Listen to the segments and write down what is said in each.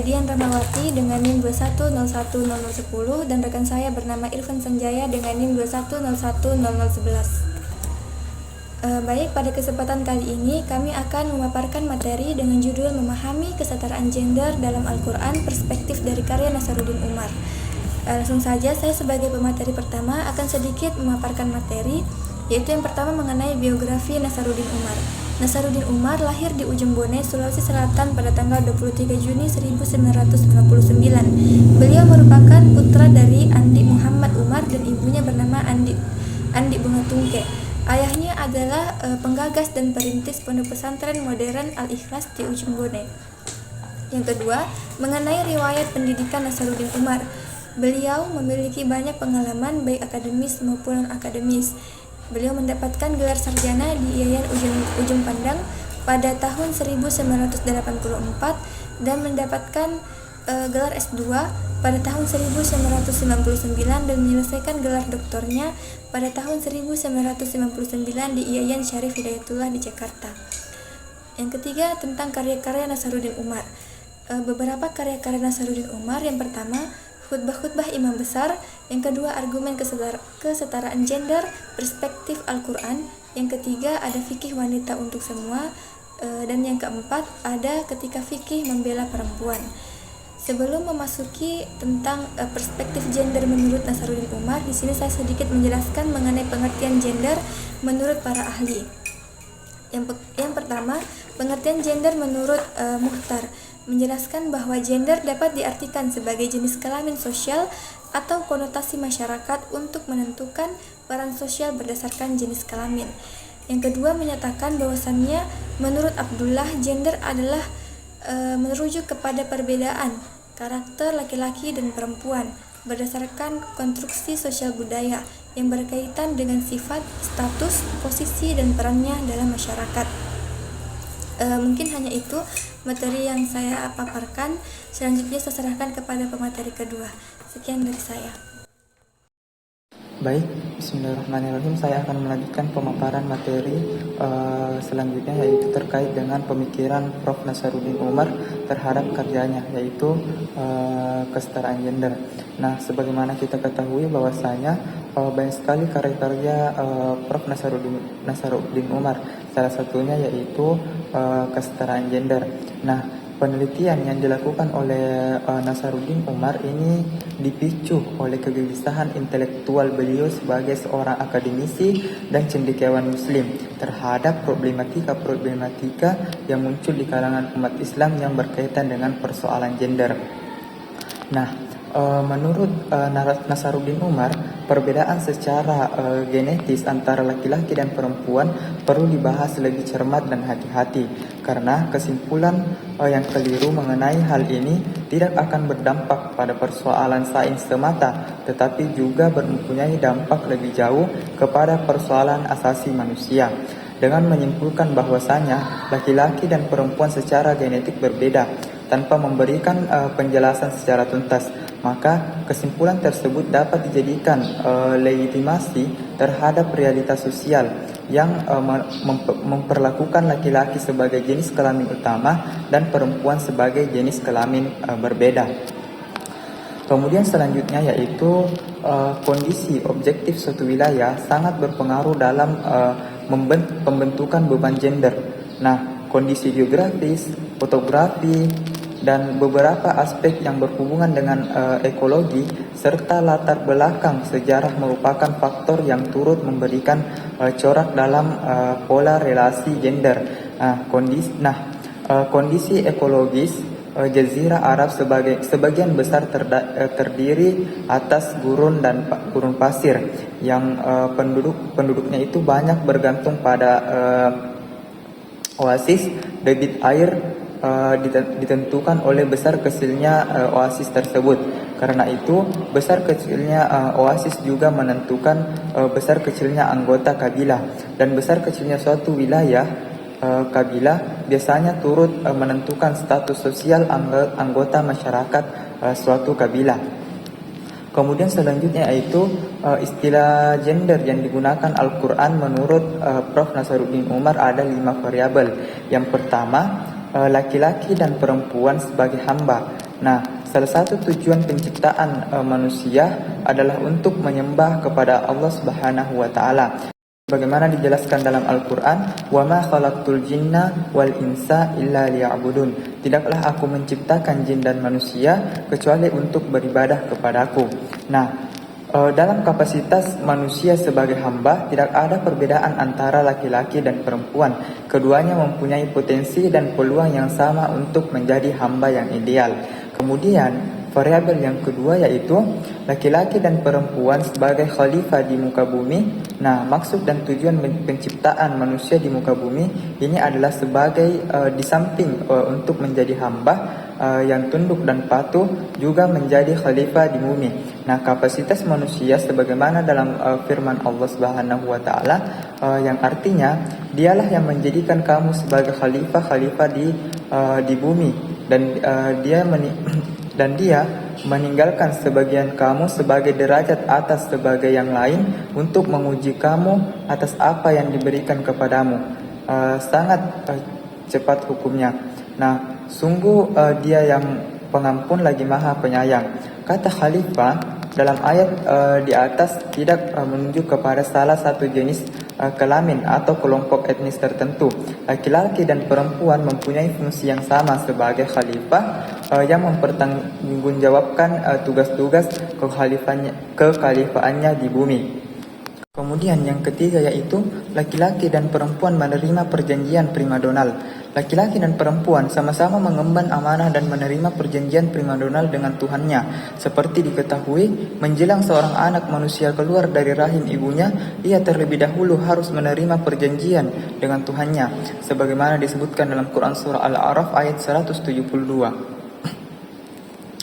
Edian Rahmawati dengan NIM 21010010 dan rekan saya bernama Irfan Sanjaya dengan NIM 21010011. Baik, pada kesempatan kali ini kami akan memaparkan materi dengan judul Memahami Kesetaraan Gender dalam Al-Quran, Perspektif dari karya Nasaruddin Umar. Langsung saja, saya sebagai pemateri pertama akan sedikit memaparkan materi, yaitu yang pertama mengenai biografi Nasaruddin Umar. Nasaruddin Umar lahir di Ujung Bone, Sulawesi Selatan pada tanggal 23 Juni 1999. Beliau merupakan putra dari Andi Muhammad Umar dan ibunya bernama Andi Bunga Tungke. Ayahnya adalah penggagas dan perintis pondok pesantren modern Al-Ikhlas di Ujung Bone. Yang kedua, mengenai riwayat pendidikan Nasaruddin Umar. Beliau memiliki banyak pengalaman baik akademis maupun akademis. Beliau mendapatkan gelar sarjana di IAIN Ujung Pandang pada tahun 1984 dan mendapatkan gelar S2 pada tahun 1999 dan menyelesaikan gelar doktornya pada tahun 1999 di IAIN Syarif Hidayatullah di Jakarta. Yang ketiga, tentang karya-karya Nasaruddin Umar. Beberapa karya-karya Nasaruddin Umar, yang pertama khutbah-khutbah imam besar, yang kedua argumen kesetaraan gender, perspektif Al-Quran, yang ketiga ada fikih wanita untuk semua, dan yang keempat ada ketika fikih membela perempuan. Sebelum memasuki tentang perspektif gender menurut Nasaruddin Umar, di sini saya sedikit menjelaskan mengenai pengertian gender menurut para ahli. Yang pertama, pengertian gender menurut Mukhtar menjelaskan bahwa gender dapat diartikan sebagai jenis kelamin sosial atau konotasi masyarakat untuk menentukan peran sosial berdasarkan jenis kelamin. Yang kedua, menyatakan bahwasannya menurut Abdullah gender adalah merujuk kepada perbedaan karakter laki-laki dan perempuan berdasarkan konstruksi sosial budaya yang berkaitan dengan sifat, status, posisi, dan perannya dalam masyarakat. Mungkin hanya itu materi yang saya paparkan. Selanjutnya saya serahkan kepada pemateri kedua. Sekian dari saya. Baik, bismillahirrahmanirrahim. Saya akan melanjutkan pemaparan materi selanjutnya, yaitu terkait dengan pemikiran Prof. Nasaruddin Umar terhadap karyanya, yaitu kesetaraan gender. Nah, sebagaimana kita ketahui bahwasanya banyak sekali karya-karya Prof. Nasaruddin Umar. Salah satunya yaitu kesetaraan gender. Nah, penelitian yang dilakukan oleh Nasaruddin Umar ini dipicu oleh kegelisahan intelektual beliau sebagai seorang akademisi dan cendekiawan muslim terhadap problematika yang muncul di kalangan umat Islam yang berkaitan dengan persoalan gender. Nah, menurut Nasaruddin Umar, perbedaan secara genetis antara laki-laki dan perempuan perlu dibahas lebih cermat dan hati-hati, karena kesimpulan yang keliru mengenai hal ini tidak akan berdampak pada persoalan sains semata, tetapi juga mempunyai dampak lebih jauh kepada persoalan asasi manusia. Dengan menyimpulkan bahwasanya laki-laki dan perempuan secara genetik berbeda tanpa memberikan penjelasan secara tuntas, maka kesimpulan tersebut dapat dijadikan legitimasi terhadap realitas sosial yang memperlakukan laki-laki sebagai jenis kelamin utama dan perempuan sebagai jenis kelamin berbeda. Kemudian selanjutnya yaitu kondisi objektif suatu wilayah sangat berpengaruh dalam pembentukan beban gender. Nah, kondisi geografis, fotografi, dan beberapa aspek yang berhubungan dengan ekologi serta latar belakang sejarah merupakan faktor yang turut memberikan corak dalam pola relasi gender. Kondisi ekologis Jazirah Arab sebagian besar terdiri atas gurun dan gurun pasir yang penduduknya itu banyak bergantung pada oasis. Debit air ditentukan oleh besar kecilnya oasis tersebut. Karena itu, besar kecilnya oasis juga menentukan besar kecilnya anggota kabilah, dan besar kecilnya suatu wilayah kabilah biasanya turut menentukan status sosial anggota masyarakat suatu kabilah. Kemudian selanjutnya yaitu istilah gender yang digunakan Al-Quran menurut Prof. Nasaruddin Umar ada 5 variabel. Yang pertama, laki-laki dan perempuan sebagai hamba. Nah, salah satu tujuan penciptaan manusia adalah untuk menyembah kepada Allah Subhanahu wa taala. Bagaimana dijelaskan dalam Al-Qur'an, "Wa ma khalaqtul jinna wal insa illa liya'budun." Tidaklah aku menciptakan jin dan manusia kecuali untuk beribadah kepadaku. Nah, dalam kapasitas manusia sebagai hamba, tidak ada perbedaan antara laki-laki dan perempuan. Keduanya mempunyai potensi dan peluang yang sama untuk menjadi hamba yang ideal. Kemudian, variabel yang kedua yaitu laki-laki dan perempuan sebagai khalifah di muka bumi. Nah, maksud dan tujuan penciptaan manusia di muka bumi ini adalah sebagai di samping untuk menjadi hamba yang tunduk dan patuh, juga menjadi khalifah di bumi. Nah, kapasitas manusia sebagaimana dalam firman Allah Subhanahu wa taala yang artinya dialah yang menjadikan kamu sebagai khalifah di bumi, dan dia meninggalkan sebagian kamu sebagai derajat atas sebagai yang lain untuk menguji kamu atas apa yang diberikan kepadamu. Sangat cepat hukumnya. Nah, sungguh dia yang pengampun lagi maha penyayang. Kata khalifah dalam ayat di atas tidak menunjuk kepada salah satu jenis kelamin atau kelompok etnis tertentu. Laki-laki dan perempuan mempunyai fungsi yang sama sebagai khalifah yang mempertanggungjawabkan tugas-tugas kekhalifaannya di bumi. Kemudian yang ketiga yaitu laki-laki dan perempuan menerima perjanjian primadonal. Laki-laki dan perempuan sama-sama mengemban amanah dan menerima perjanjian primadonal dengan Tuhannya. Seperti diketahui, menjelang seorang anak manusia keluar dari rahim ibunya, ia terlebih dahulu harus menerima perjanjian dengan Tuhannya, sebagaimana disebutkan dalam Quran surah Al-A'raf ayat 172.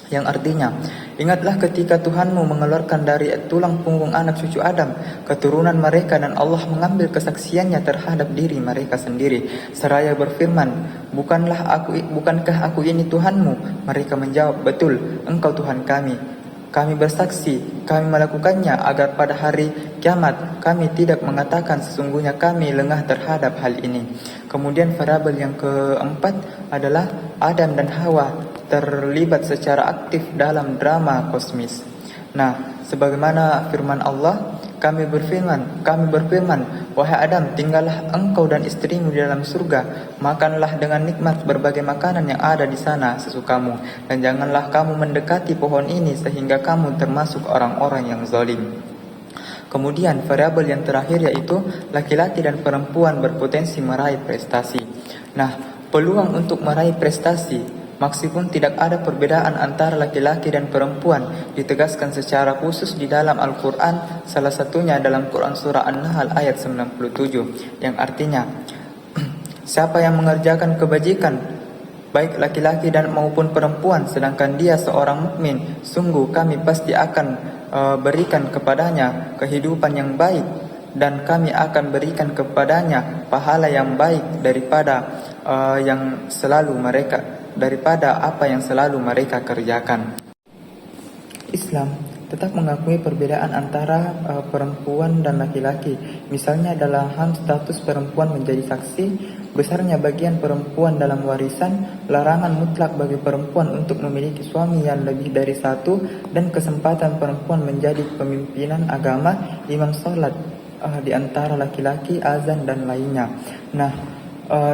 Yang artinya, ingatlah ketika Tuhanmu mengeluarkan dari tulang punggung anak cucu Adam keturunan mereka, dan Allah mengambil kesaksiannya terhadap diri mereka sendiri seraya berfirman, bukankah aku ini Tuhanmu? Mereka menjawab, betul, engkau Tuhan kami. Kami bersaksi, kami melakukannya agar pada hari kiamat kami tidak mengatakan sesungguhnya kami lengah terhadap hal ini. Kemudian variabel yang keempat adalah Adam dan Hawa terlibat secara aktif dalam drama kosmis. Nah, sebagaimana firman Allah, kami berfirman, wahai Adam, tinggallah engkau dan istrimu di dalam surga, makanlah dengan nikmat berbagai makanan yang ada di sana sesukamu, dan janganlah kamu mendekati pohon ini sehingga kamu termasuk orang-orang yang zalim. Kemudian variabel yang terakhir yaitu laki-laki dan perempuan berpotensi meraih prestasi. Nah, peluang untuk meraih prestasi meskipun tidak ada perbedaan antara laki-laki dan perempuan ditegaskan secara khusus di dalam Al-Quran, salah satunya dalam Quran surah An-Nahl ayat 97, yang artinya, siapa yang mengerjakan kebajikan baik laki-laki dan maupun perempuan sedangkan dia seorang mukmin, sungguh kami pasti akan berikan kepadanya kehidupan yang baik, dan kami akan berikan kepadanya pahala yang baik daripada apa yang selalu mereka kerjakan. Islam tetap mengakui perbedaan antara perempuan dan laki-laki. Misalnya dalam hal status perempuan menjadi saksi, besarnya bagian perempuan dalam warisan, larangan mutlak bagi perempuan untuk memiliki suami yang lebih dari satu, dan kesempatan perempuan menjadi pemimpinan agama, imam sholat di antara laki-laki, azan dan lainnya. Nah,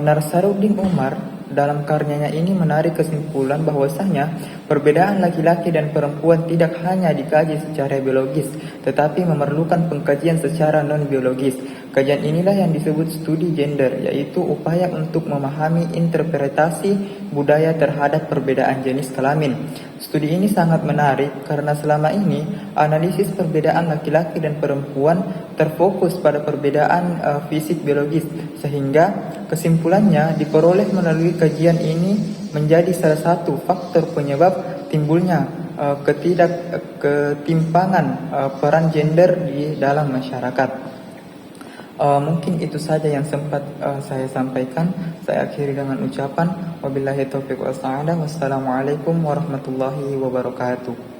Nasaruddin Umar dalam karyanya ini menarik kesimpulan bahwasanya perbedaan laki-laki dan perempuan tidak hanya dikaji secara biologis, tetapi memerlukan pengkajian secara non-biologis. Kajian inilah yang disebut studi gender, yaitu upaya untuk memahami interpretasi budaya terhadap perbedaan jenis kelamin. Studi ini sangat menarik karena selama ini analisis perbedaan laki-laki dan perempuan terfokus pada perbedaan fisik biologis, sehingga kesimpulannya diperoleh melalui kajian ini menjadi salah satu faktor penyebab timbulnya ketimpangan peran gender di dalam masyarakat. Mungkin itu saja yang sempat saya sampaikan. Saya akhiri dengan ucapan wabillahi taufiq wal hidayah. Wassalamualaikum warahmatullahi wabarakatuh.